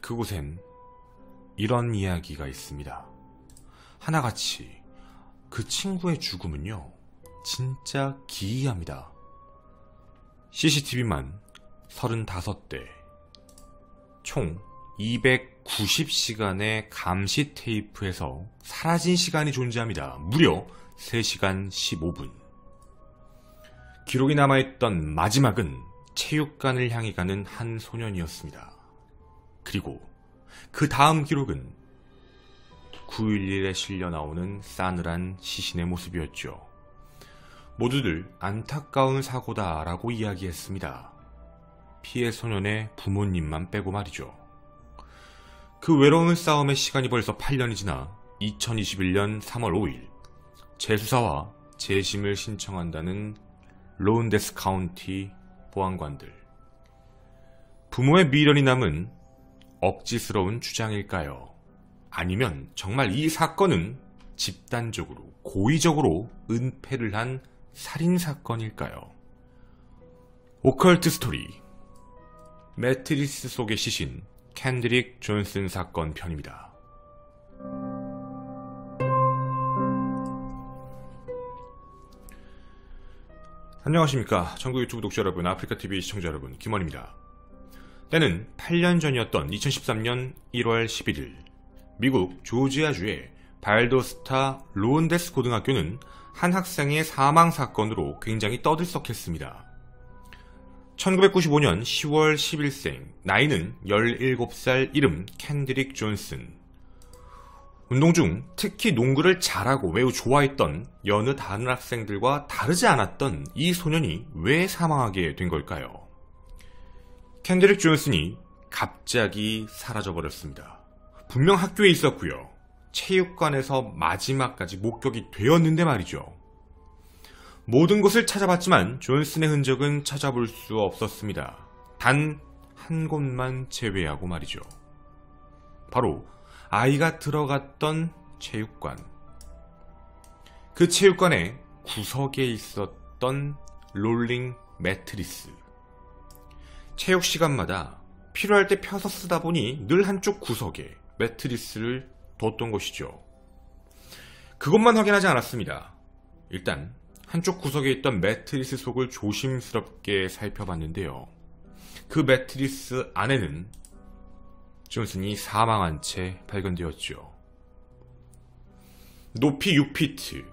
그곳엔 이런 이야기가 있습니다. 하나같이 그 친구의 죽음은요, 진짜 기이합니다. CCTV만 35대, 총 290시간의 감시 테이프에서 사라진 시간이 존재합니다. 무려 3시간 15분. 기록이 남아있던 마지막은 체육관을 향해 가는 한 소년이었습니다. 그리고 그 다음 기록은 9.11에 실려 나오는 싸늘한 시신의 모습이었죠. 모두들 안타까운 사고다 라고 이야기했습니다. 피해 소년의 부모님만 빼고 말이죠. 그 외로운 싸움의 시간이 벌써 8년이 지나 2021년 3월 5일 재수사와 재심을 신청한다는 로운데스 카운티 보안관들. 부모의 미련이 남은 억지스러운 주장일까요? 아니면 정말 이 사건은 집단적으로 고의적으로 은폐를 한 살인사건일까요? 오컬트 스토리, 매트리스 속의 시신 캔드릭 존슨 사건 편입니다. 안녕하십니까. 전국 유튜브 독자 여러분, 아프리카TV 시청자 여러분, 김원입니다. 때는 8년 전이었던 2013년 1월 11일 미국 조지아주의 발더스타 로운데스 고등학교는 한 학생의 사망 사건으로 굉장히 떠들썩했습니다. 1995년 10월 10일생, 나이는 17살, 이름 캔드릭 존슨. 운동 중 특히 농구를 잘하고 매우 좋아했던 여느 다른 학생들과 다르지 않았던 이 소년이 왜 사망하게 된 걸까요? 캔드릭 존슨이 갑자기 사라져버렸습니다. 분명 학교에 있었고요. 체육관에서 마지막까지 목격이 되었는데 말이죠. 모든 곳을 찾아봤지만 존슨의 흔적은 찾아볼 수 없었습니다. 단 한 곳만 제외하고 말이죠. 바로 아이가 들어갔던 체육관. 그 체육관의 구석에 있었던 롤링 매트리스. 체육 시간마다 필요할 때 펴서 쓰다 보니 늘 한쪽 구석에 매트리스를 뒀던 것이죠. 그것만 확인하지 않았습니다. 일단 한쪽 구석에 있던 매트리스 속을 조심스럽게 살펴봤는데요. 그 매트리스 안에는 존슨이 사망한 채 발견되었죠. 높이 6피트,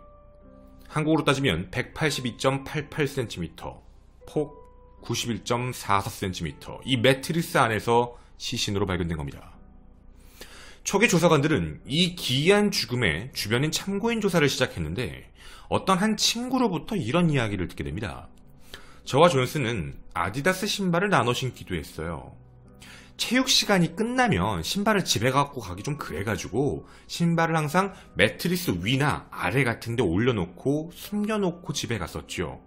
한국으로 따지면 182.88cm, 폭 91.44cm, 이 매트리스 안에서 시신으로 발견된 겁니다. 초기 조사관들은 이 기이한 죽음의 주변인 참고인 조사를 시작했는데 어떤 한 친구로부터 이런 이야기를 듣게 됩니다. 저와 존슨은 아디다스 신발을 나눠 신기도 했어요. 체육 시간이 끝나면 신발을 집에 갖고 가기 좀 그래가지고 신발을 항상 매트리스 위나 아래 같은 데 올려놓고 숨겨놓고 집에 갔었죠.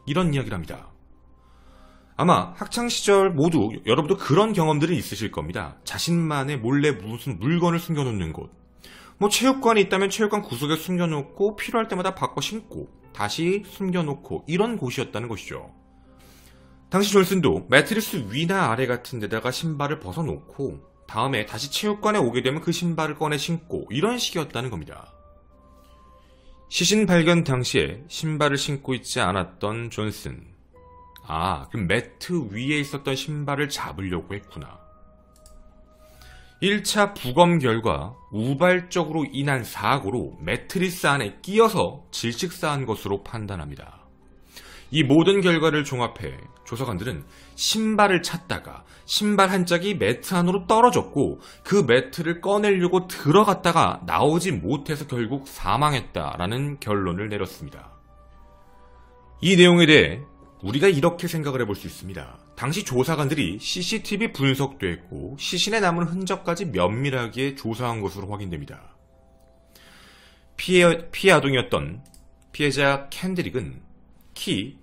이런 이야기를 합니다. 아마 학창시절 모두 여러분도 그런 경험들이 있으실 겁니다. 자신만의 몰래 무슨 물건을 숨겨놓는 곳. 뭐 체육관이 있다면 체육관 구석에 숨겨놓고 필요할 때마다 바꿔 신고 다시 숨겨놓고 이런 곳이었다는 것이죠. 당시 존슨도 매트리스 위나 아래 같은 데다가 신발을 벗어놓고 다음에 다시 체육관에 오게 되면 그 신발을 꺼내 신고 이런 식이었다는 겁니다. 시신 발견 당시에 신발을 신고 있지 않았던 존슨. 그럼 매트 위에 있었던 신발을 잡으려고 했구나. 1차 부검 결과 우발적으로 인한 사고로 매트리스 안에 끼어서 질식사한 것으로 판단합니다. 이 모든 결과를 종합해 조사관들은 신발을 찾다가 신발 한 짝이 매트 안으로 떨어졌고 그 매트를 꺼내려고 들어갔다가 나오지 못해서 결국 사망했다라는 결론을 내렸습니다. 이 내용에 대해 우리가 이렇게 생각을 해볼 수 있습니다. 당시 조사관들이 CCTV 분석도 했고 시신에 남은 흔적까지 면밀하게 조사한 것으로 확인됩니다. 피해 아동이었던 피해자 캔드릭은 키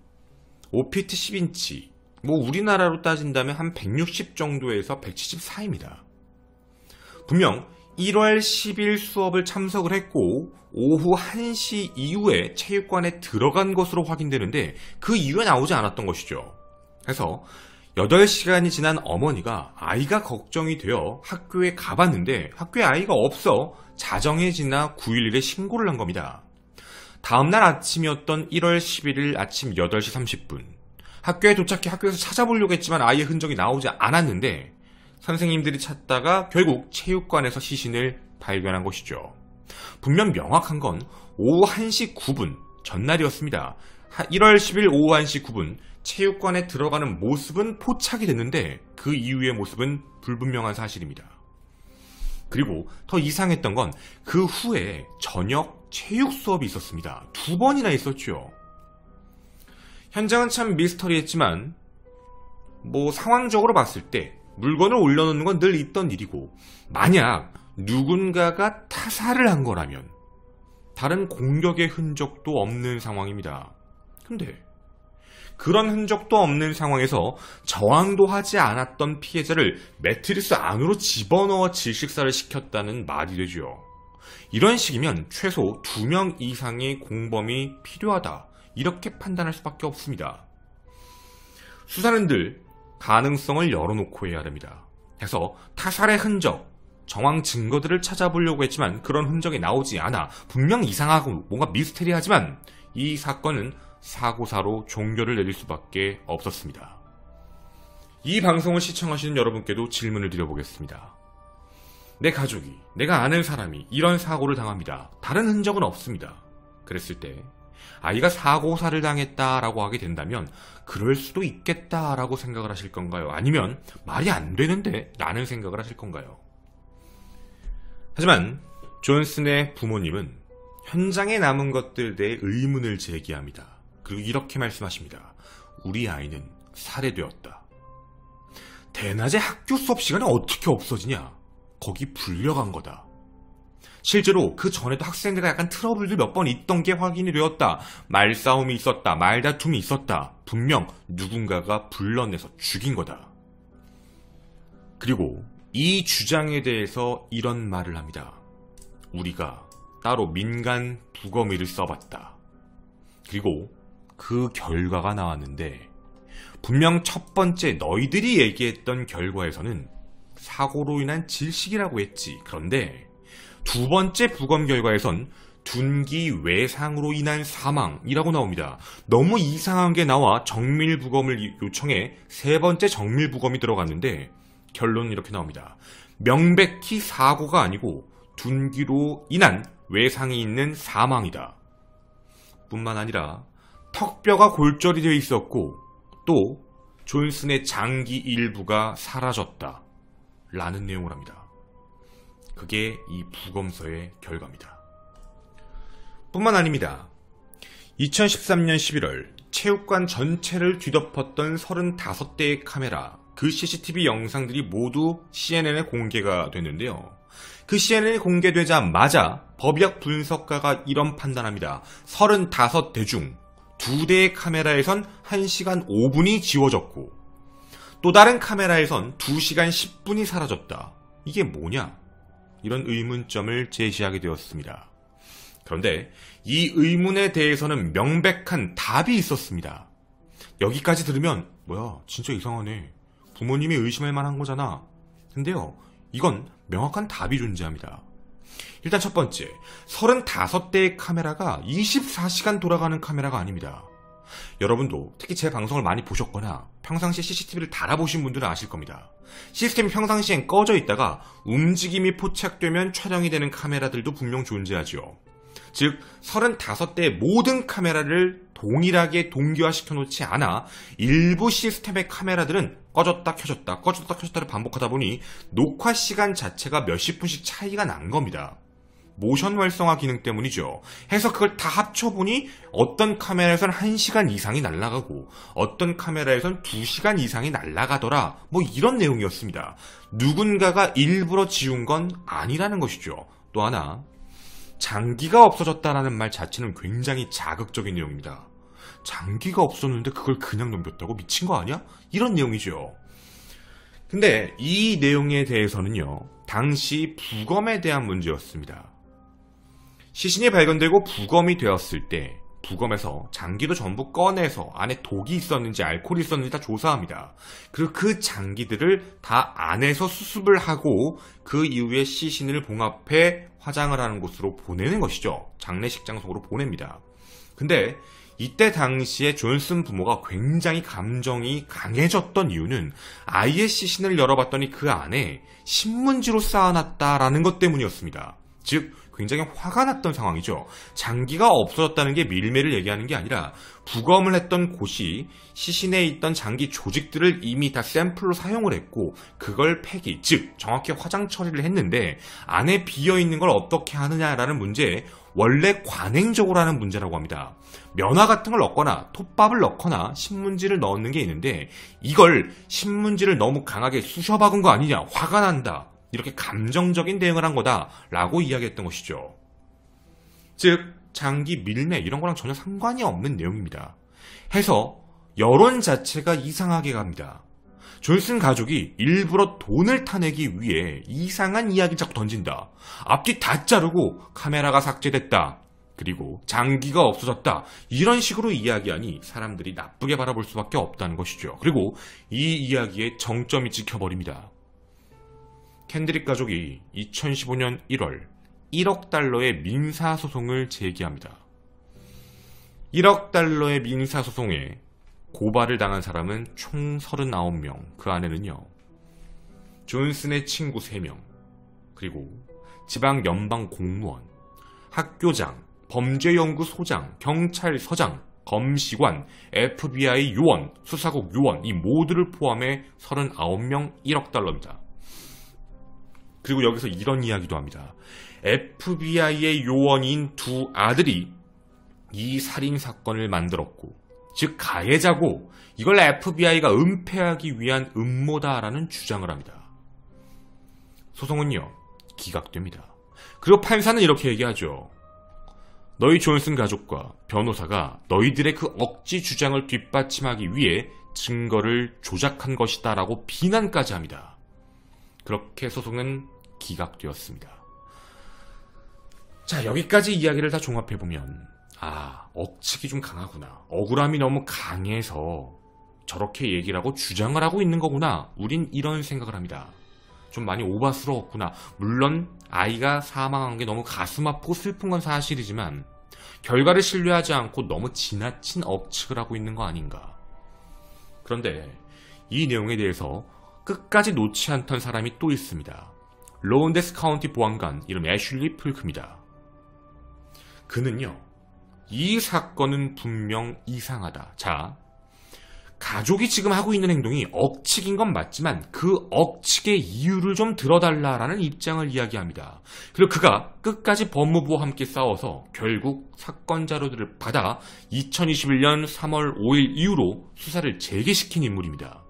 5피트 10인치, 우리나라로 따진다면 한 160 정도에서 170 사이입니다. 분명 1월 10일 수업을 참석을 했고 오후 1시 이후에 체육관에 들어간 것으로 확인되는데 그 이후에 나오지 않았던 것이죠. 그래서 8시간이 지난 어머니가 아이가 걱정이 되어 학교에 가봤는데 학교에 아이가 없어 자정에 지나 911에 신고를 한 겁니다. 다음날 아침이었던 1월 11일 아침 8시 30분. 학교에 도착해 학교에서 찾아보려고 했지만 아이의 흔적이 나오지 않았는데 선생님들이 찾다가 결국 체육관에서 시신을 발견한 것이죠. 분명 명확한 건 오후 1시 9분 전날이었습니다. 1월 10일 오후 1시 9분 체육관에 들어가는 모습은 포착이 됐는데 그 이후의 모습은 불분명한 사실입니다. 그리고 더 이상했던 건 그 후에 저녁 체육 수업이 있었습니다. 2번이나 있었죠. 현장은 참 미스터리했지만 상황적으로 봤을 때 물건을 올려놓는 건 늘 있던 일이고 만약 누군가가 타살을 한 거라면 다른 공격의 흔적도 없는 상황입니다. 근데 그런 흔적도 없는 상황에서 저항도 하지 않았던 피해자를 매트리스 안으로 집어넣어 질식사를 시켰다는 말이 되죠. 이런 식이면 최소 2명 이상의 공범이 필요하다. 이렇게 판단할 수밖에 없습니다. 수사는 늘 가능성을 열어놓고 해야 됩니다. 해서 타살의 흔적, 정황 증거들을 찾아보려고 했지만 그런 흔적이 나오지 않아 분명 이상하고 뭔가 미스테리하지만 이 사건은 사고사로 종결을 내릴 수밖에 없었습니다. 이 방송을 시청하시는 여러분께도 질문을 드려보겠습니다. 내 가족이, 내가 아는 사람이 이런 사고를 당합니다. 다른 흔적은 없습니다. 그랬을 때 아이가 사고사를 당했다라고 하게 된다면 그럴 수도 있겠다라고 생각을 하실 건가요? 아니면 말이 안 되는데 라는 생각을 하실 건가요? 하지만 존슨의 부모님은 현장에 남은 것들에 대해 의문을 제기합니다. 그리고 이렇게 말씀하십니다. 우리 아이는 살해되었다. 대낮에 학교 수업 시간에 어떻게 없어지냐? 거기 불려간 거다. 실제로 그 전에도 학생들과 약간 트러블도 몇 번 있던 게 확인이 되었다. 말싸움이 있었다. 말다툼이 있었다. 분명 누군가가 불러내서 죽인 거다. 그리고 이 주장에 대해서 이런 말을 합니다. 우리가 따로 민간 부검의를 써봤다. 그리고 그 결과가 나왔는데 분명 첫 번째 너희들이 얘기했던 결과에서는 사고로 인한 질식이라고 했지. 그런데 두 번째 부검 결과에선 둔기 외상으로 인한 사망이라고 나옵니다. 너무 이상한 게 나와 정밀 부검을 요청해 세 번째 정밀 부검이 들어갔는데 결론은 이렇게 나옵니다. 명백히 사고가 아니고 둔기로 인한 외상이 있는 사망이다. 뿐만 아니라 턱뼈가 골절이 되어 있었고 또 존슨의 장기 일부가 사라졌다. 라는 내용을 합니다. 그게 이 부검서의 결과입니다. 뿐만 아닙니다. 2013년 11월 체육관 전체를 뒤덮었던 35대의 카메라, 그 CCTV 영상들이 모두 CNN에 공개가 됐는데요. 그 CNN이 공개되자마자 법의학 분석가가 이런 판단합니다. 35대 중 2대의 카메라에선 1시간 5분이 지워졌고 또 다른 카메라에선 2시간 10분이 사라졌다. 이게 뭐냐? 이런 의문점을 제시하게 되었습니다. 그런데 이 의문에 대해서는 명백한 답이 있었습니다. 여기까지 들으면 뭐야 진짜 이상하네. 부모님이 의심할 만한 거잖아. 근데요 이건 명확한 답이 존재합니다. 일단 첫 번째, 35대의 카메라가 24시간 돌아가는 카메라가 아닙니다. 여러분도 특히 제 방송을 많이 보셨거나 평상시에 CCTV를 달아보신 분들은 아실 겁니다. 시스템이 평상시엔 꺼져 있다가 움직임이 포착되면 촬영이 되는 카메라들도 분명 존재하죠. 즉 35대의 모든 카메라를 동일하게 동기화시켜 놓지 않아 일부 시스템의 카메라들은 꺼졌다 켜졌다 꺼졌다 켜졌다를 반복하다 보니 녹화 시간 자체가 몇십 분씩 차이가 난 겁니다. 모션 활성화 기능 때문이죠. 해서 그걸 다 합쳐보니 어떤 카메라에선 1시간 이상이 날아가고 어떤 카메라에선 2시간 이상이 날아가더라. 뭐 이런 내용이었습니다. 누군가가 일부러 지운 건 아니라는 것이죠. 또 하나, 장기가 없어졌다라는 말 자체는 굉장히 자극적인 내용입니다. 장기가 없었는데 그걸 그냥 넘겼다고? 미친 거 아니야? 이런 내용이죠. 근데 이 내용에 대해서는요, 당시 부검에 대한 문제였습니다. 시신이 발견되고 부검이 되었을 때 부검해서 장기도 전부 꺼내서 안에 독이 있었는지 알코올이 있었는지 다 조사합니다. 그리고 그 장기들을 다 안에서 수습을 하고 그 이후에 시신을 봉합해 화장을 하는 곳으로 보내는 것이죠. 장례식 장소로 보냅니다. 근데 이때 당시에 존슨 부모가 굉장히 감정이 강해졌던 이유는 아이의 시신을 열어봤더니 그 안에 신문지로 쌓아놨다라는 것 때문이었습니다. 즉 굉장히 화가 났던 상황이죠. 장기가 없어졌다는 게 밀매를 얘기하는 게 아니라 부검을 했던 곳이 시신에 있던 장기 조직들을 이미 다 샘플로 사용을 했고 그걸 폐기, 즉 정확히 화장 처리를 했는데 안에 비어있는 걸 어떻게 하느냐라는 문제에 원래 관행적으로 하는 문제라고 합니다. 면화 같은 걸 넣거나 톱밥을 넣거나 신문지를 넣는 게 있는데 이걸 신문지를 너무 강하게 쑤셔박은 거 아니냐, 화가 난다, 이렇게 감정적인 대응을 한 거다라고 이야기했던 것이죠. 즉 장기 밀매 이런 거랑 전혀 상관이 없는 내용입니다. 해서 여론 자체가 이상하게 갑니다. 존슨 가족이 일부러 돈을 타내기 위해 이상한 이야기를 자꾸 던진다. 앞뒤 다 자르고 카메라가 삭제됐다. 그리고 장기가 없어졌다. 이런 식으로 이야기하니 사람들이 나쁘게 바라볼 수밖에 없다는 것이죠. 그리고 이 이야기에 정점이 찍혀버립니다. 캔드릭 가족이 2015년 1월 1억 달러의 민사소송을 제기합니다. 1억 달러의 민사소송에 고발을 당한 사람은 총 39명, 그 안에는요 존슨의 친구 3명, 그리고 지방 연방 공무원, 학교장, 범죄연구소장, 경찰서장, 검시관, FBI 요원, 수사국 요원, 이 모두를 포함해 39명 1억 달러입니다. 그리고 여기서 이런 이야기도 합니다. FBI의 요원인 두 아들이 이 살인사건을 만들었고 즉 가해자고 이걸 FBI가 은폐하기 위한 음모다라는 주장을 합니다. 소송은요 기각됩니다. 그리고 판사는 이렇게 얘기하죠. 너희 존슨 가족과 변호사가 너희들의 그 억지 주장을 뒷받침하기 위해 증거를 조작한 것이다 라고 비난까지 합니다. 그렇게 소송은 기각되었습니다. 자, 여기까지 이야기를 다 종합해보면 억측이 좀 강하구나. 억울함이 너무 강해서 저렇게 얘기를 하고 주장을 하고 있는 거구나. 우린 이런 생각을 합니다. 좀 많이 오바스러웠구나. 물론 아이가 사망한 게 너무 가슴 아프고 슬픈 건 사실이지만 결과를 신뢰하지 않고 너무 지나친 억측을 하고 있는 거 아닌가. 그런데 이 내용에 대해서 끝까지 놓지 않던 사람이 또 있습니다. 로운데스 카운티 보안관 이름 애슐리 풀크입니다. 그는요 이 사건은 분명 이상하다. 자, 가족이 지금 하고 있는 행동이 억측인 건 맞지만 그 억측의 이유를 좀 들어달라라는 입장을 이야기합니다. 그리고 그가 끝까지 법무부와 함께 싸워서 결국 사건 자료들을 받아 2021년 3월 5일 이후로 수사를 재개시킨 인물입니다.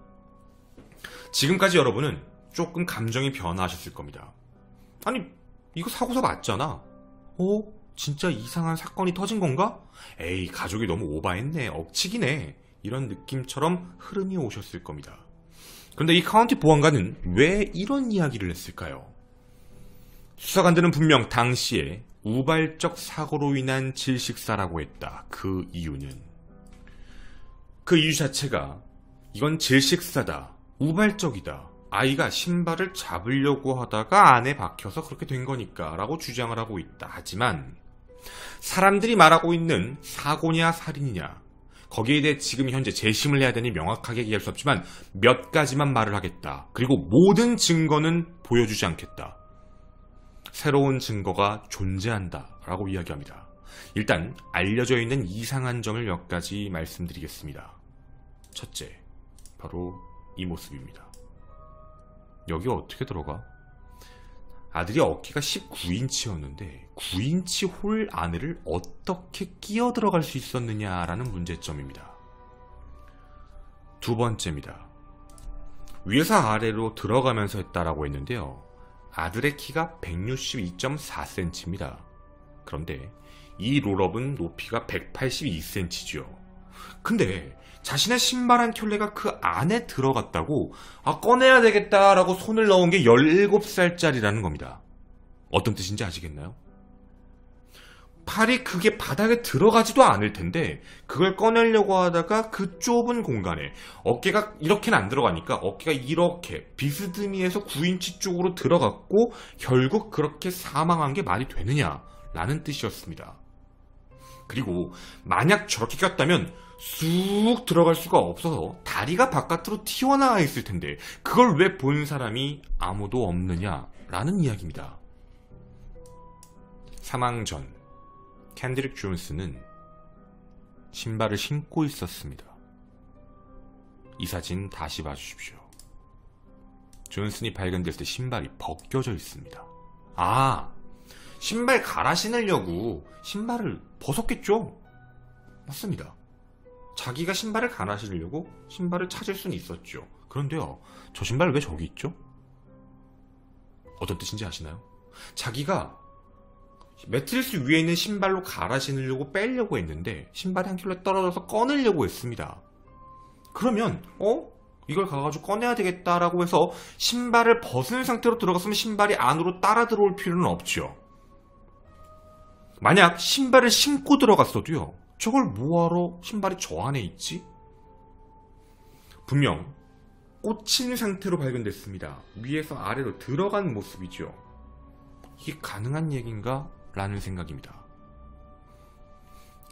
지금까지 여러분은 조금 감정이 변화하셨을 겁니다. 아니 이거 사고사 맞잖아. 진짜 이상한 사건이 터진 건가? 에이 가족이 너무 오바했네. 억측이네. 이런 느낌처럼 흐름이 오셨을 겁니다. 그런데 이 카운티 보안관은 왜 이런 이야기를 했을까요? 수사관들은 분명 당시에 우발적 사고로 인한 질식사라고 했다. 그 이유는 그 이유 자체가 이건 질식사다. 우발적이다. 아이가 신발을 잡으려고 하다가 안에 박혀서 그렇게 된 거니까 라고 주장을 하고 있다. 하지만 사람들이 말하고 있는 사고냐 살인이냐 거기에 대해 지금 현재 재심을 해야 되니 명확하게 얘기할 수 없지만 몇 가지만 말을 하겠다. 그리고 모든 증거는 보여주지 않겠다. 새로운 증거가 존재한다 라고 이야기합니다. 일단 알려져 있는 이상한 점을 몇 가지 말씀드리겠습니다. 첫째, 바로 이 모습입니다. 여기 어떻게 들어가? 아들이 어깨가 19인치였는데 9인치 홀 안을 어떻게 끼어 들어갈 수 있었느냐라는 문제점입니다. 두 번째입니다. 위에서 아래로 들어가면서 했다라고 했는데요. 아들의 키가 162.4cm입니다. 그런데 이 롤업은 높이가 182cm죠. 근데 자신의 신발 한 켤레가 그 안에 들어갔다고 꺼내야 되겠다라고 손을 넣은 게 17살짜리라는 겁니다. 어떤 뜻인지 아시겠나요? 팔이 그게 바닥에 들어가지도 않을 텐데 그걸 꺼내려고 하다가 그 좁은 공간에 어깨가 이렇게는 안 들어가니까 어깨가 이렇게 비스듬히해서 9인치 쪽으로 들어갔고 결국 그렇게 사망한 게 말이 되느냐라는 뜻이었습니다. 그리고 만약 저렇게 꼈다면 쑥 들어갈 수가 없어서 다리가 바깥으로 튀어나와 있을 텐데 그걸 왜 본 사람이 아무도 없느냐라는 이야기입니다. 사망 전 캔드릭 존스는 신발을 신고 있었습니다. 이 사진 다시 봐주십시오. 존슨이 발견됐을 때 신발이 벗겨져 있습니다. 아, 신발 갈아 신으려고 신발을 벗었겠죠? 맞습니다. 자기가 신발을 갈아 신으려고 신발을 찾을 수는 있었죠. 그런데요, 저 신발 왜 저기 있죠? 어떤 뜻인지 아시나요? 자기가 매트리스 위에 있는 신발로 갈아 신으려고 빼려고 했는데 신발이 한 켤레 떨어져서 꺼내려고 했습니다. 그러면 이걸 가가지고 꺼내야 되겠다라고 해서 신발을 벗은 상태로 들어갔으면 신발이 안으로 따라 들어올 필요는 없죠. 만약 신발을 신고 들어갔어도요, 저걸 뭐하러 신발이 저 안에 있지? 분명 꽂힌 상태로 발견됐습니다. 위에서 아래로 들어간 모습이죠. 이게 가능한 얘기인가? 라는 생각입니다.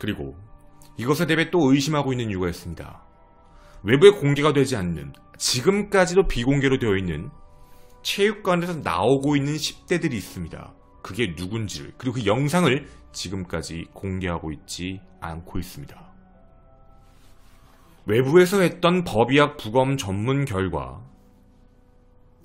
그리고 이것에 대해 또 의심하고 있는 이유가 있습니다. 외부에 공개가 되지 않는, 지금까지도 비공개로 되어 있는 체육관에서 나오고 있는 10대들이 있습니다. 그게 누군지를, 그리고 그 영상을 지금까지 공개하고 있지 않고 있습니다. 외부에서 했던 법의학 부검 전문 결과,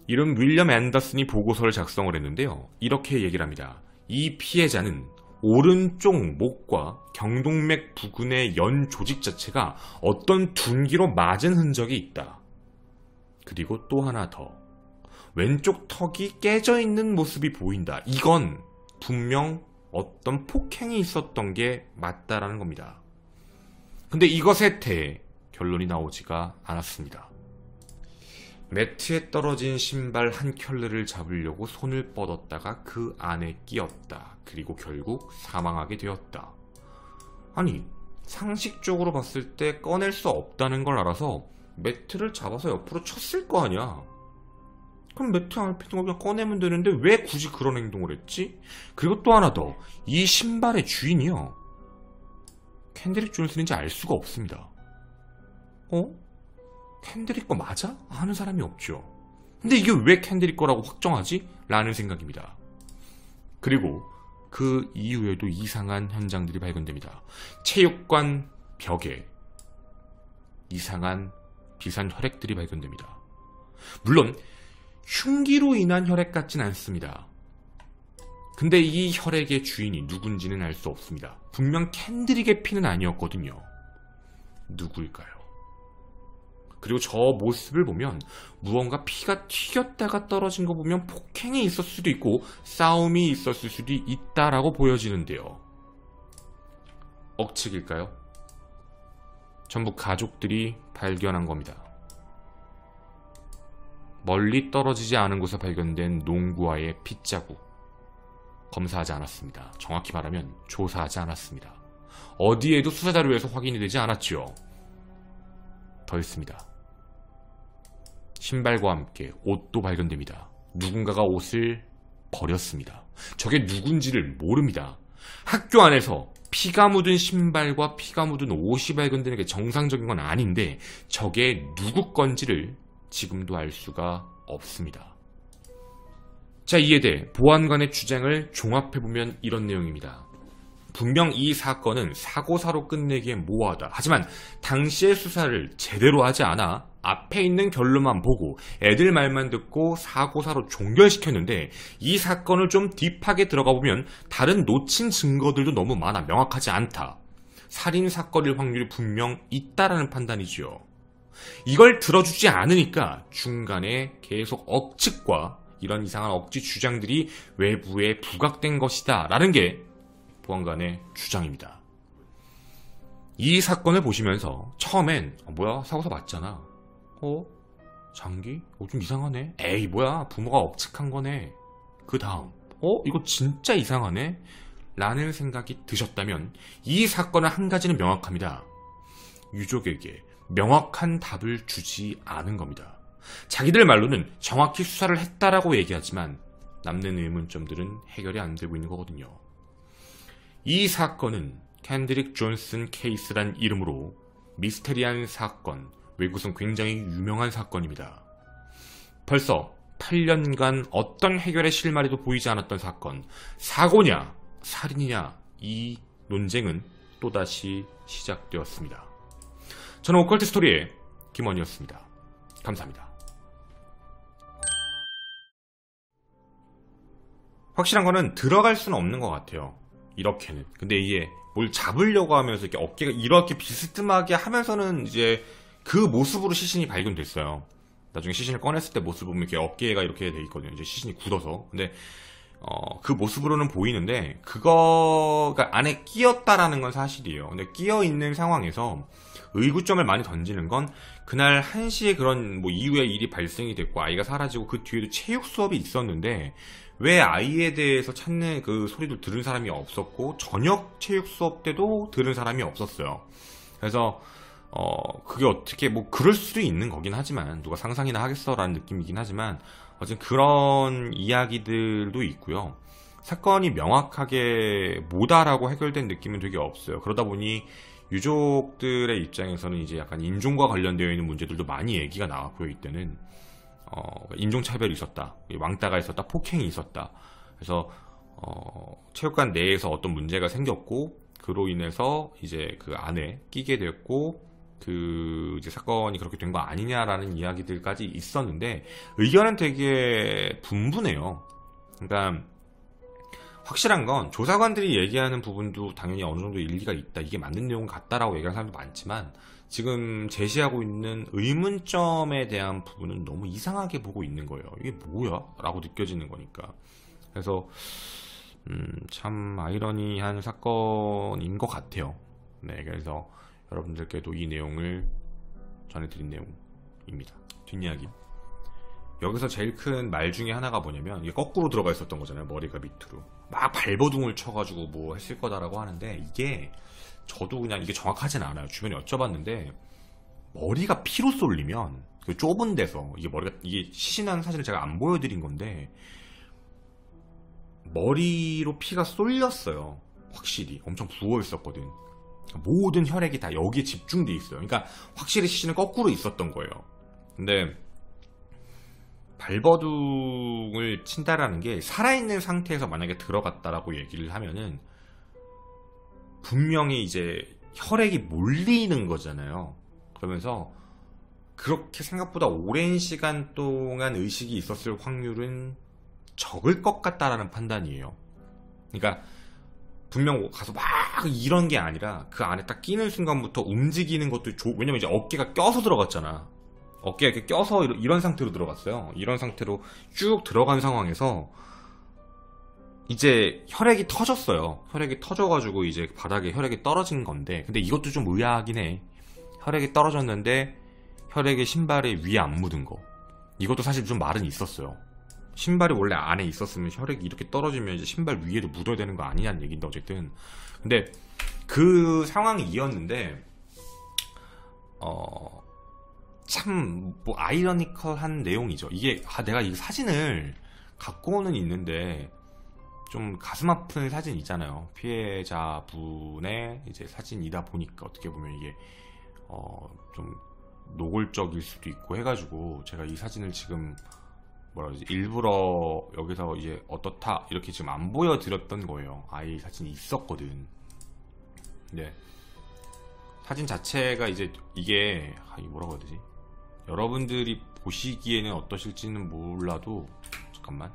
이름 윌리엄 앤더슨이 보고서를 작성을 했는데요. 이렇게 얘기를 합니다. 이 피해자는 오른쪽 목과 경동맥 부근의 연 조직 자체가 어떤 둔기로 맞은 흔적이 있다. 그리고 또 하나 더. 왼쪽 턱이 깨져 있는 모습이 보인다. 이건 분명 어떤 폭행이 있었던 게 맞다라는 겁니다. 근데 이것에 대해 결론이 나오지가 않았습니다. 매트에 떨어진 신발 한 켤레를 잡으려고 손을 뻗었다가 그 안에 끼었다. 그리고 결국 사망하게 되었다. 아니, 상식적으로 봤을 때 꺼낼 수 없다는 걸 알아서 매트를 잡아서 옆으로 쳤을 거 아니야. 그럼 매트 안에 있는 거 그냥 꺼내면 되는데 왜 굳이 그런 행동을 했지? 그리고 또 하나 더. 이 신발의 주인이요, 캔드릭 존슨인지 알 수가 없습니다. 캔드릭 거 맞아? 하는 사람이 없죠. 근데 이게 왜 캔드릭 거라고 확정하지? 라는 생각입니다. 그리고 그 이후에도 이상한 현장들이 발견됩니다. 체육관 벽에 이상한 비산 혈액들이 발견됩니다. 물론 흉기로 인한 혈액 같진 않습니다. 근데 이 혈액의 주인이 누군지는 알 수 없습니다. 분명 캔드릭의 피는 아니었거든요. 누구일까요? 그리고 저 모습을 보면 무언가 피가 튀겼다가 떨어진 거 보면 폭행이 있었을 수도 있고 싸움이 있었을 수도 있다라고 보여지는데요. 억측일까요? 전부 가족들이 발견한 겁니다. 멀리 떨어지지 않은 곳에 발견된 농구화의 핏자국. 검사하지 않았습니다. 정확히 말하면 조사하지 않았습니다. 어디에도 수사자료에서 확인이 되지 않았죠. 더 있습니다. 신발과 함께 옷도 발견됩니다. 누군가가 옷을 버렸습니다. 저게 누군지를 모릅니다. 학교 안에서 피가 묻은 신발과 피가 묻은 옷이 발견되는 게 정상적인 건 아닌데 저게 누구 건지를 지금도 알 수가 없습니다. 자, 이에 대해 보안관의 주장을 종합해보면 이런 내용입니다. 분명 이 사건은 사고사로 끝내기에 모호하다. 하지만 당시의 수사를 제대로 하지 않아 앞에 있는 결론만 보고 애들 말만 듣고 사고사로 종결시켰는데 이 사건을 좀 딥하게 들어가 보면 다른 놓친 증거들도 너무 많아 명확하지 않다. 살인사건일 확률이 분명 있다라는 판단이지요. 이걸 들어주지 않으니까 중간에 계속 억측과 이런 이상한 억지 주장들이 외부에 부각된 것이다 라는 게 보안관의 주장입니다. 이 사건을 보시면서 처음엔 뭐야 사고사 맞잖아. 장기? 좀 이상하네. 에이 뭐야 부모가 억측한 거네. 그 다음 이거 진짜 이상하네 라는 생각이 드셨다면 이 사건은 한 가지는 명확합니다. 유족에게 명확한 답을 주지 않은 겁니다. 자기들 말로는 정확히 수사를 했다라고 얘기하지만 남는 의문점들은 해결이 안 되고 있는 거거든요. 이 사건은 켄드릭 존슨 케이스란 이름으로 미스테리한 사건, 외국에선 굉장히 유명한 사건입니다. 벌써 8년간 어떤 해결의 실마리도 보이지 않았던 사건, 사고냐 살인이냐 이 논쟁은 또다시 시작되었습니다. 저는 오컬트 스토리의 김원희였습니다. 감사합니다. 확실한 거는 들어갈 수는 없는 것 같아요. 이렇게는. 근데 이게 뭘 잡으려고 하면서 이렇게 어깨가 이렇게 비스듬하게 하면서는 이제 그 모습으로 시신이 발견됐어요. 나중에 시신을 꺼냈을 때 모습을 보면 이렇게 어깨가 이렇게 돼 있거든요. 이제 시신이 굳어서. 근데 그 모습으로는 보이는데 그거가 안에 끼었다라는 건 사실이에요. 근데 끼어 있는 상황에서 의구점을 많이 던지는 건 그날 1시에 그런 뭐 이후에 일이 발생이 됐고 아이가 사라지고 그 뒤에도 체육 수업이 있었는데 왜 아이에 대해서 찾는 그 소리도 들은 사람이 없었고 저녁 체육 수업 때도 들은 사람이 없었어요. 그래서 그게 어떻게 뭐 그럴 수도 있는 거긴 하지만 누가 상상이나 하겠어라는 느낌이긴 하지만 어쨌든 그런 이야기들도 있고요. 사건이 명확하게 뭐다라고 해결된 느낌은 되게 없어요. 그러다 보니 유족들의 입장에서는 이제 약간 인종과 관련되어 있는 문제들도 많이 얘기가 나왔고요. 이때는 인종차별이 있었다, 왕따가 있었다, 폭행이 있었다. 그래서 체육관 내에서 어떤 문제가 생겼고 그로 인해서 이제 그 안에 끼게 됐고 그 이제 사건이 그렇게 된 거 아니냐라는 이야기들까지 있었는데 의견은 되게 분분해요. 그러니까 확실한 건 조사관들이 얘기하는 부분도 당연히 어느 정도 일리가 있다, 이게 맞는 내용 같다라고 얘기하는 사람도 많지만 지금 제시하고 있는 의문점에 대한 부분은 너무 이상하게 보고 있는 거예요. 이게 뭐야? 라고 느껴지는 거니까. 그래서 참 아이러니한 사건인 것 같아요. 네, 그래서 여러분들께도 이 내용을 전해드린 내용입니다. 뒷이야기. 여기서 제일 큰 말 중에 하나가 뭐냐면 이게 거꾸로 들어가 있었던 거잖아요. 머리가 밑으로 막 발버둥을 쳐가지고 뭐 했을 거다라고 하는데 이게 저도 그냥 이게 정확하진 않아요. 주변에 여쭤봤는데 머리가 피로 쏠리면 그 좁은 데서 이게 머리가 이게 시신한 사진을 제가 안 보여드린 건데 머리로 피가 쏠렸어요. 확실히 엄청 부어 있었거든. 모든 혈액이 다 여기에 집중돼 있어요. 그러니까 확실히 시신은 거꾸로 있었던 거예요. 근데 발버둥을 친다라는 게 살아있는 상태에서 만약에 들어갔다라고 얘기를 하면은 분명히 이제 혈액이 몰리는 거잖아요. 그러면서 그렇게 생각보다 오랜 시간 동안 의식이 있었을 확률은 적을 것 같다라는 판단이에요. 그러니까 분명 가서 막 이런 게 아니라 그 안에 딱 끼는 순간부터 움직이는 것도 왜냐면 이제 어깨가 껴서 들어갔잖아. 어깨가 이렇게 껴서 이런 상태로 들어갔어요. 이런 상태로 쭉 들어간 상황에서 이제 혈액이 터졌어요. 혈액이 터져가지고 이제 바닥에 혈액이 떨어진 건데 근데 이것도 좀 의아하긴 해. 혈액이 떨어졌는데 혈액이 신발에 위에 안 묻은 거, 이것도 사실 좀 말은 있었어요. 신발이 원래 안에 있었으면 혈액이 이렇게 떨어지면 이제 신발 위에도 묻어야 되는 거 아니냐는 얘기인데 어쨌든 근데 그 상황이 이었는데 참 뭐 아이러니컬한 내용이죠. 이게 내가 이 사진을 갖고는 있는데 좀 가슴 아픈 사진 있잖아요. 피해자분의 이제 사진이다 보니까 어떻게 보면 이게 좀 노골적일 수도 있고 해가지고 제가 이 사진을 지금 뭐라 그러지, 일부러 여기서 이제 어떻다 이렇게 지금 안 보여드렸던 거예요. 아이 사진이 있었거든. 네. 사진 자체가 이제 이게 뭐라고 해야 되지? 여러분들이 보시기에는 어떠실지는 몰라도 잠깐만.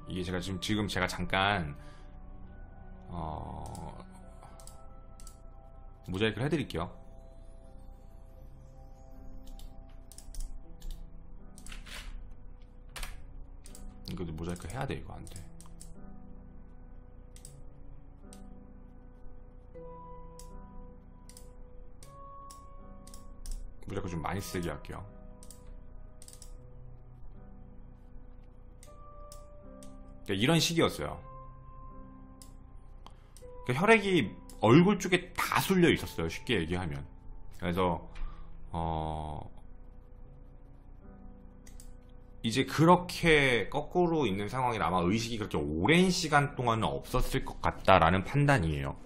이게 제가 지금 제가 잠깐 모자이크를 해드릴게요. 이것도 모자이크 해야 돼. 이거 안 돼. 무조건 좀 많이 쓰게 할게요. 그러니까 이런 식이었어요. 그러니까 혈액이 얼굴 쪽에 다 쏠려 있었어요. 쉽게 얘기하면. 그래서 이제 그렇게 거꾸로 있는 상황이라 아마 의식이 그렇게 오랜 시간 동안은 없었을 것 같다라는 판단이에요.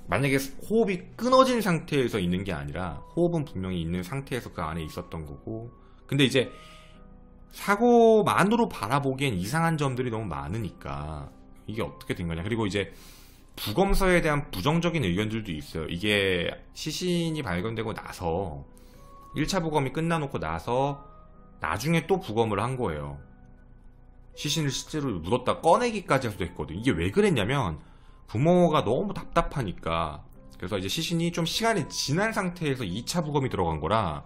만약에 호흡이 끊어진 상태에서 있는 게 아니라 호흡은 분명히 있는 상태에서 그 안에 있었던 거고, 근데 이제 사고만으로 바라보기엔 이상한 점들이 너무 많으니까 이게 어떻게 된 거냐. 그리고 이제 부검서에 대한 부정적인 의견들도 있어요. 이게 시신이 발견되고 나서 1차 부검이 끝나놓고 나서 나중에 또 부검을 한 거예요. 시신을 실제로 묻었다 꺼내기까지 해서도 했거든요. 이게 왜 그랬냐면 부모가 너무 답답하니까. 그래서 이제 시신이 좀 시간이 지난 상태에서 2차 부검이 들어간 거라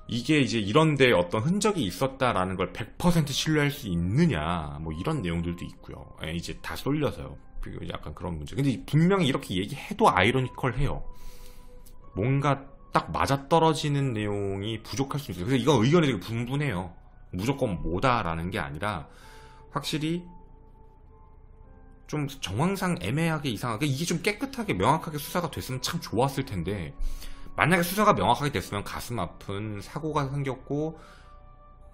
이게 이제 이런데 어떤 흔적이 있었다라는 걸 100% 신뢰할 수 있느냐, 뭐 이런 내용들도 있고요. 이제 다 쏠려서요. 약간 그런 문제. 근데 분명히 이렇게 얘기해도 아이러니컬해요. 뭔가 딱 맞아떨어지는 내용이 부족할 수 있어요. 그래서 이건 의견이 되게 분분해요. 무조건 뭐다라는 게 아니라 확실히 좀 정황상 애매하게 이상하게 이게 좀 깨끗하게 명확하게 수사가 됐으면 참 좋았을 텐데, 만약에 수사가 명확하게 됐으면 가슴 아픈 사고가 생겼고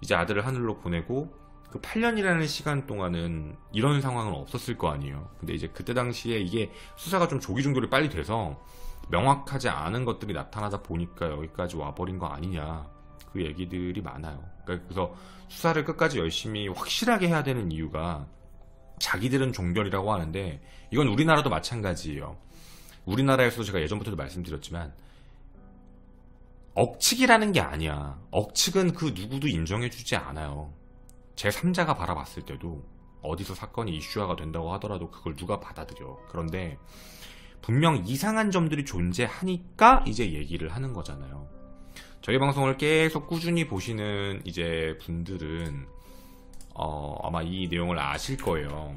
이제 아들을 하늘로 보내고 그 8년이라는 시간 동안은 이런 상황은 없었을 거 아니에요. 근데 이제 그때 당시에 이게 수사가 좀 조기종결이 빨리 돼서 명확하지 않은 것들이 나타나다 보니까 여기까지 와버린 거 아니냐, 그 얘기들이 많아요. 그래서 수사를 끝까지 열심히 확실하게 해야 되는 이유가, 자기들은 종결이라고 하는데 이건 우리나라도 마찬가지예요. 우리나라에서도 제가 예전부터도 말씀드렸지만 억측이라는 게 아니야. 억측은 그 누구도 인정해주지 않아요. 제3자가 바라봤을 때도 어디서 사건이 이슈화가 된다고 하더라도 그걸 누가 받아들여. 그런데 분명 이상한 점들이 존재하니까 이제 얘기를 하는 거잖아요. 저희 방송을 계속 꾸준히 보시는 이제 분들은 아마 이 내용을 아실 거예요.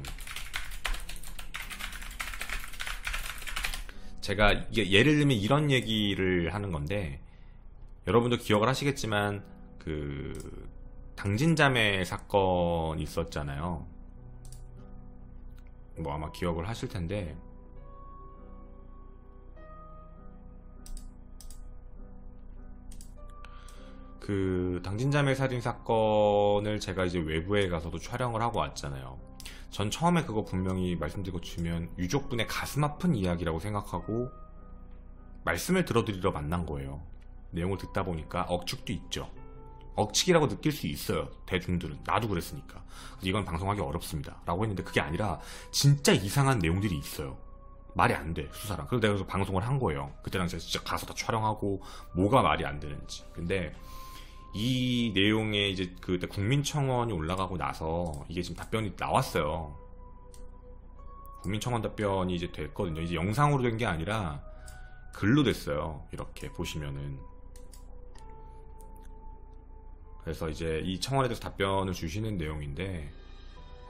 제가 이게 예를 들면 이런 얘기를 하는 건데, 여러분도 기억을 하시겠지만 그 당진자매 사건이 있었잖아요. 뭐 아마 기억을 하실 텐데, 그 당진자매 살인 사건을 제가 이제 외부에 가서도 촬영을 하고 왔잖아요. 전 처음에 그거 분명히 말씀드리고 주면 유족분의 가슴 아픈 이야기라고 생각하고 말씀을 들어드리러 만난 거예요. 내용을 듣다 보니까 억측도 있죠. 억측이라고 느낄 수 있어요. 대중들은. 나도 그랬으니까. 그래서 이건 방송하기 어렵습니다 라고 했는데, 그게 아니라 진짜 이상한 내용들이 있어요. 말이 안 돼, 수사랑. 그래서 내가 그래서 방송을 한 거예요. 그때 당시에 진짜 가서 다 촬영하고 뭐가 말이 안 되는지. 근데 이 내용에 이제 그때 국민청원이 올라가고 나서 이게 지금 답변이 나왔어요. 국민청원 답변이 이제 됐거든요. 이제 영상으로 된 게 아니라 글로 됐어요. 이렇게 보시면은. 그래서 이제 이 청원에 대해서 답변을 주시는 내용인데,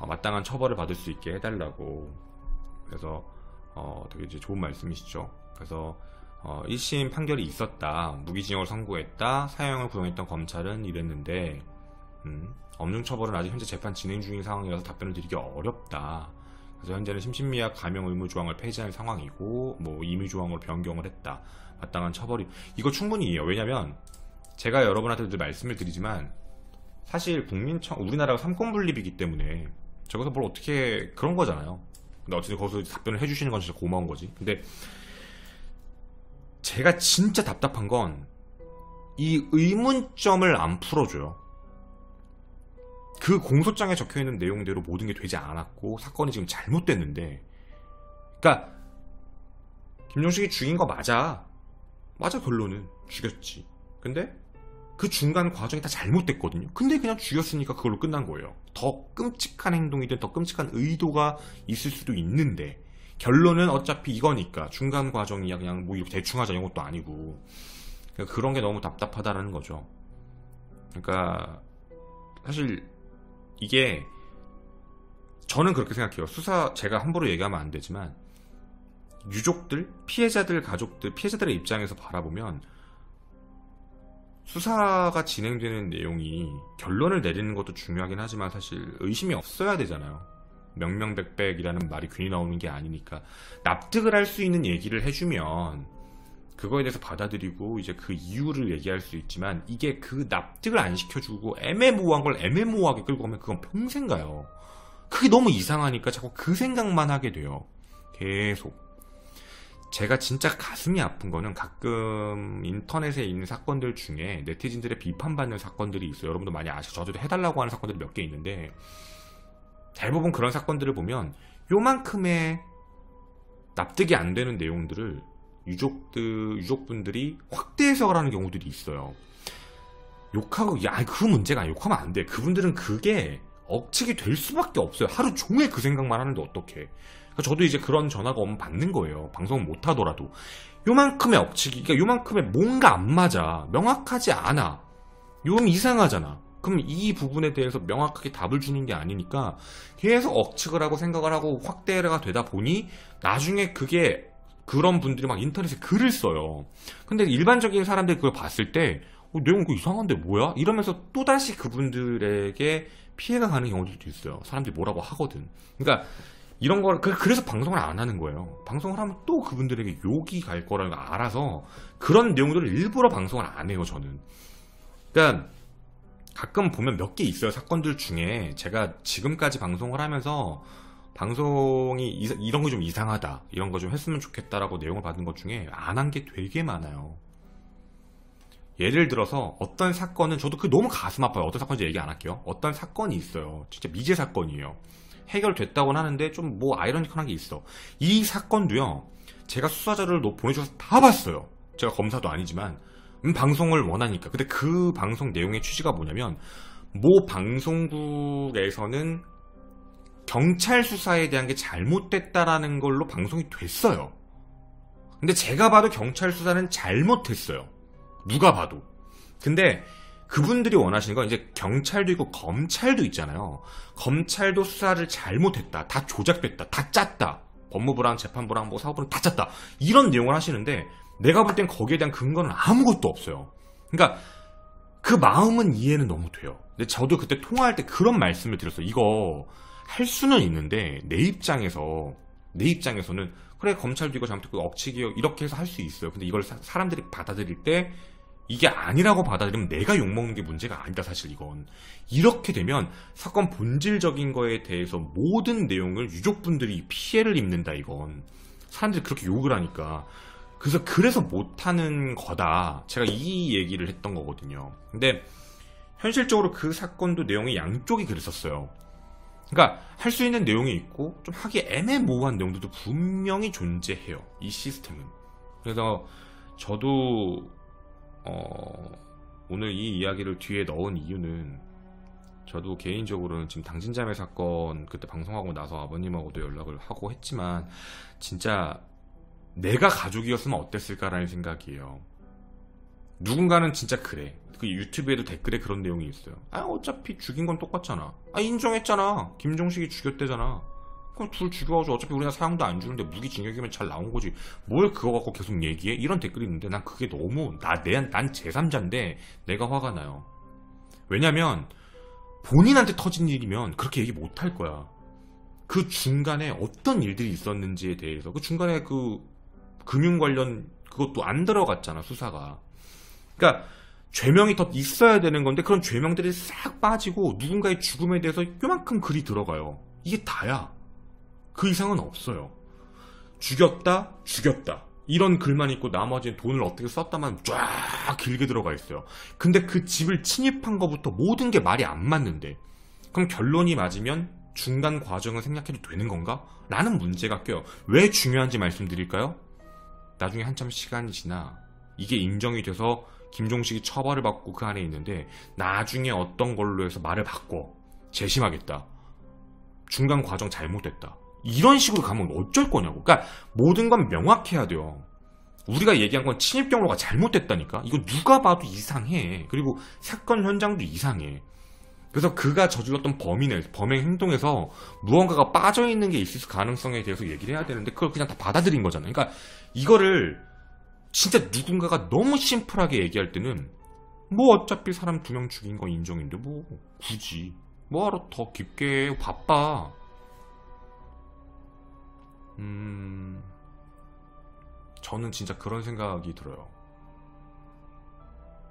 마땅한 처벌을 받을 수 있게 해달라고. 그래서 되게 이제 좋은 말씀이시죠. 그래서 1심 판결이 있었다, 무기징역을 선고했다, 사형을 구형했던 검찰은 이랬는데 엄중 처벌은 아직 현재 재판 진행 중인 상황이라서 답변을 드리기 어렵다. 그래서 현재는 심신미약 감형 의무 조항을 폐지한 상황이고 뭐 임의 조항으로 변경을 했다. 마땅한 처벌이, 이거 충분히 이해요. 왜냐면 제가 여러분한테 늘 말씀을 드리지만 사실 우리나라가 삼권분립이기 때문에 저기서 뭘 어떻게 그런 거잖아요. 근데 어쨌든 거기서 답변을 해주시는 건 진짜 고마운 거지. 근데 제가 진짜 답답한 건 이 의문점을 안 풀어줘요. 그 공소장에 적혀있는 내용대로 모든 게 되지 않았고 사건이 지금 잘못됐는데, 그러니까 김종식이 죽인 거 맞아. 결론은 죽였지. 근데 그 중간 과정이 다 잘못됐거든요. 근데 그냥 죽였으니까 그걸로 끝난 거예요. 더 끔찍한 행동이든 더 끔찍한 의도가 있을 수도 있는데 결론은 어차피 이거니까 중간 과정이 그냥 뭐 이렇게 대충 하자 이런 것도 아니고, 그러니까 그런 게 너무 답답하다라는 거죠. 그러니까 사실 이게 저는 그렇게 생각해요. 수사 제가 함부로 얘기하면 안 되지만 유족들, 피해자들 가족들, 피해자들의 입장에서 바라보면 수사가 진행되는 내용이 결론을 내리는 것도 중요하긴 하지만 사실 의심이 없어야 되잖아요. 명명백백이라는 말이 괜히 나오는 게 아니니까 납득을 할 수 있는 얘기를 해주면 그거에 대해서 받아들이고 이제 그 이유를 얘기할 수 있지만 이게 그 납득을 안 시켜주고 애매모호한 걸 애매모호하게 끌고 가면 그건 평생 가요. 그게 너무 이상하니까 자꾸 그 생각만 하게 돼요. 계속. 제가 진짜 가슴이 아픈 거는 가끔 인터넷에 있는 사건들 중에 네티즌들의 비판받는 사건들이 있어요. 여러분도 많이 아시죠? 저도 해달라고 하는 사건들이 몇 개 있는데 대부분 그런 사건들을 보면 요만큼의 납득이 안 되는 내용들을 유족분들이 확대 해석을 하는 경우들이 있어요. 욕하고, 야, 그 문제가 아니야. 욕하면 안 돼. 그분들은 그게 억측이 될 수밖에 없어요. 하루 종일 그 생각만 하는데 어떡해. 저도 이제 그런 전화가 오면 받는 거예요. 방송을 못 하더라도. 요만큼의 억측이, 그러니까 요만큼의 뭔가 안 맞아. 명확하지 않아. 요럼 이상하잖아. 그럼 이 부분에 대해서 명확하게 답을 주는 게 아니니까 계속 억측을 하고 생각을 하고 확대가 되다 보니 나중에 그게 그런 분들이 막 인터넷에 글을 써요. 근데 일반적인 사람들이 그걸 봤을 때 내용 그거 이상한데 뭐야? 이러면서 또다시 그분들에게 피해가 가는 경우들도 있어요. 사람들이 뭐라고 하거든. 그러니까 이런 걸 그래서 방송을 안 하는 거예요. 방송을 하면 또 그분들에게 욕이 갈 거라는 걸 알아서 그런 내용들을 일부러 방송을 안 해요. 저는. 그러니까 가끔 보면 몇 개 있어요. 사건들 중에 제가 지금까지 방송을 하면서 방송이 이런 거 좀 이상하다, 이런 거 좀 했으면 좋겠다라고 내용을 받은 것 중에 안 한 게 되게 많아요. 예를 들어서 어떤 사건은 저도 그 너무 가슴 아파요. 어떤 사건인지 얘기 안 할게요. 어떤 사건이 있어요. 진짜 미제 사건이에요. 해결됐다고는 하는데 좀 뭐 아이러니컬한 게 있어. 이 사건도요. 제가 수사 자료를 보내주셔서 다 봤어요. 제가 검사도 아니지만 방송을 원하니까. 근데 그 방송 내용의 취지가 뭐냐면 모 방송국에서는 경찰 수사에 대한 게 잘못됐다라는 걸로 방송이 됐어요. 근데 제가 봐도 경찰 수사는 잘못했어요. 누가 봐도. 근데 그분들이 원하시는 건 이제 경찰도 있고 검찰도 있잖아요. 검찰도 수사를 잘못했다. 다 조작됐다. 다 짰다. 법무부랑 재판부랑 뭐 사법부랑 다 짰다. 이런 내용을 하시는데 내가 볼 땐 거기에 대한 근거는 아무것도 없어요. 그러니까 그 마음은 이해는 너무 돼요. 근데 저도 그때 통화할 때 그런 말씀을 드렸어요. 이거 할 수는 있는데 내 입장에서는 그래 검찰도 이거 잘못했고 억측이요 이렇게 해서 할 수 있어요. 근데 이걸 사람들이 받아들일 때 이게 아니라고 받아들이면 내가 욕먹는 게 문제가 아니다. 사실 이건 이렇게 되면 사건 본질적인 거에 대해서 모든 내용을 유족분들이 피해를 입는다. 이건 사람들이 그렇게 욕을 하니까 그래서 못하는 거다. 제가 이 얘기를 했던 거거든요. 근데 현실적으로 그 사건도 내용이 양쪽이 그랬었어요. 그러니까 할 수 있는 내용이 있고 좀 하기 애매모호한 내용들도 분명히 존재해요. 이 시스템은. 그래서 저도 오늘 이 이야기를 뒤에 넣은 이유는 저도 개인적으로는 지금 당진자매 사건 그때 방송하고 나서 아버님하고도 연락을 하고 했지만 진짜 내가 가족이었으면 어땠을까라는 생각이에요. 누군가는 진짜 그래. 그 유튜브에도 댓글에 그런 내용이 있어요. 아 어차피 죽인 건 똑같잖아. 아 인정했잖아. 김종식이 죽였대잖아. 그럼 둘 죽여가지고 어차피 우리나라 사형도 안 주는데 무기징역이면 잘 나온 거지. 뭘 그거 갖고 계속 얘기해? 이런 댓글이 있는데 난 그게 너무 난 제3자인데 내가 화가 나요. 왜냐면 본인한테 터진 일이면 그렇게 얘기 못 할 거야. 그 중간에 어떤 일들이 있었는지에 대해서 그 중간에 그 금융 관련 그것도 안 들어갔잖아. 수사가. 그러니까 죄명이 더 있어야 되는 건데 그런 죄명들이 싹 빠지고 누군가의 죽음에 대해서 요만큼 글이 들어가요. 이게 다야. 그 이상은 없어요. 죽였다 이런 글만 있고 나머지는 돈을 어떻게 썼다만 쫙 길게 들어가 있어요. 근데 그 집을 침입한 것부터 모든 게 말이 안 맞는데 그럼 결론이 맞으면 중간 과정을 생략해도 되는 건가? 라는 문제가 껴요. 왜 중요한지 말씀드릴까요? 나중에 한참 시간이 지나 이게 인정이 돼서 김종식이 처벌을 받고 그 안에 있는데 나중에 어떤 걸로 해서 말을 바꿔 재심하겠다. 중간 과정 잘못됐다. 이런 식으로 가면 어쩔 거냐고. 그러니까 모든 건 명확해야 돼요. 우리가 얘기한 건 침입 경로가 잘못됐다니까. 이거 누가 봐도 이상해. 그리고 사건 현장도 이상해. 그래서 그가 저질렀던 범행 행동에서 무언가가 빠져있는 게 있을 가능성에 대해서 얘기를 해야 되는데 그걸 그냥 다 받아들인 거잖아요. 그러니까 이거를 진짜 누군가가 너무 심플하게 얘기할 때는 뭐 어차피 사람 2명 죽인 건 인정인데 뭐 굳이 뭐하러 더 깊게 해. 바빠. 저는 진짜 그런 생각이 들어요.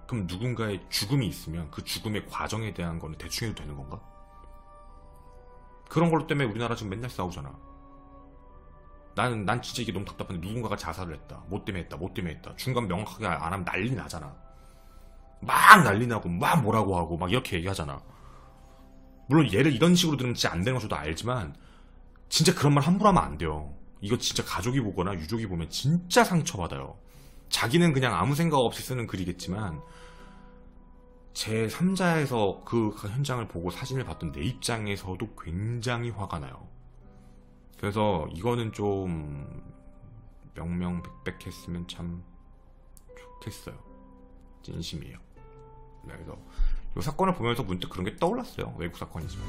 그럼 누군가의 죽음이 있으면 그 죽음의 과정에 대한 거는 대충 해도 되는 건가? 그런 걸로 때문에 우리나라 지금 맨날 싸우잖아. 난 진짜 이게 너무 답답한데, 누군가가 자살을 했다. 뭐 때문에 했다. 중간 명확하게 안 하면 난리 나잖아. 막 난리 나고 막 뭐라고 하고 막 이렇게 얘기하잖아. 물론 얘를 이런 식으로 들으면 진짜 안 되는 거 저도 알지만 진짜 그런 말 함부로 하면 안 돼요. 이거 진짜 가족이 보거나 유족이 보면 진짜 상처받아요. 자기는 그냥 아무 생각 없이 쓰는 글이겠지만 제 3자에서 그 현장을 보고 사진을 봤던 내 입장에서도 굉장히 화가 나요. 그래서 이거는 좀 명명백백했으면 참 좋겠어요. 진심이에요. 그래서 이 사건을 보면서 문득 그런 게 떠올랐어요. 외국 사건이지만.